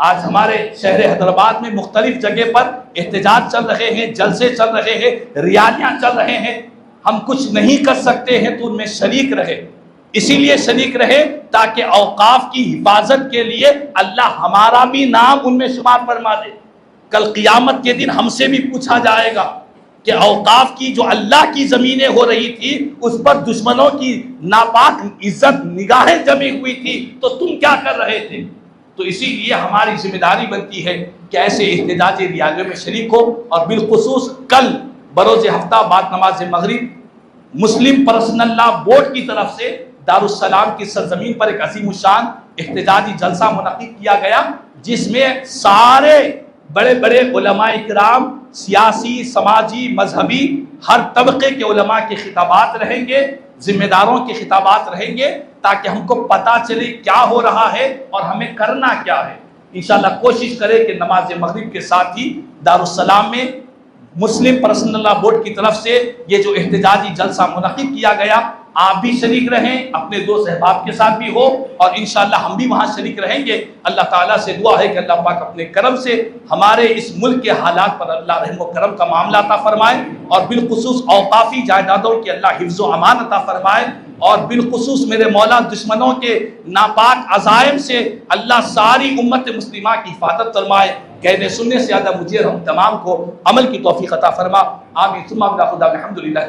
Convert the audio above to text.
آج ہمارے شہر حیدرآباد میں مختلف جگہ پر احتجاج چل رہے ہیں، جلسے چل رہے ہیں، ریالیاں چل رہے ہیں. ہم کچھ نہیں کر سکتے ہیں تو ان میں شریک رہے. اسی لیے شریک رہے تاکہ اوقاف کی حفاظت کے لیے اللہ ہمارا بھی نام ان میں شمار فرما دے. کل قیامت کے دن ہم سے بھی پوچھا جائے گا کہ اوقاف کی جو اللہ کی زمینیں ہو رہی تھی اس پر دشمنوں کی ناپاک عزت نگاہیں جمی ہوئی تھی تو تم کیا کر رہے تھے. تو اسی لیے ہماری ذمہ داری بنتی ہے کہ ایسے احتجاجی ریالیوں میں شریک ہو. اور بالخصوص کل بروز ہفتہ بعد نماز مغرب مسلم پرسنل لا بورڈ کی طرف سے دارالسلام کی سرزمین پر ایک عظیم الشان احتجاجی جلسہ منعقد کیا گیا، جس میں سارے بڑے بڑے علماء اکرام، سیاسی، سماجی، مذہبی ہر طبقے کے علماء کے خطابات رہیں گے، ذمہ داروں کے خطابات رہیں گے، تاکہ ہم کو پتہ چلے کیا ہو رہا ہے اور ہمیں کرنا کیا ہے. انشاءاللہ کوشش کرے کہ نماز مغرب کے ساتھ ہی دارالسلام میں مسلم پرسنل لا بورڈ کی طرف سے یہ جو احتجاجی جلسہ منعقد کیا گیا آپ بھی شریک رہیں، اپنے دوست احباب کے ساتھ بھی ہو، اور انشاءاللہ ہم بھی وہاں شریک رہیں گے. اللہ تعالیٰ سے دعا ہے کہ اللہ پاک اپنے کرم سے ہمارے اس ملک کے حالات پر اللہ رحم و کرم کا معاملہ عطا فرمائے، اور بالخصوص اوقافی جائیدادوں کی اللہ حفظ و امان عطا فرمائے، اور بالخصوص میرے مولا دشمنوں کے ناپاک عزائم سے اللہ ساری امت مسلمہ کی حفاظت فرمائے. کہنے سننے سے زیادہ مجھے ہم تمام کو عمل کی توفیق عطا فرما. آمین ثم آمین. خدا الحمدللہ.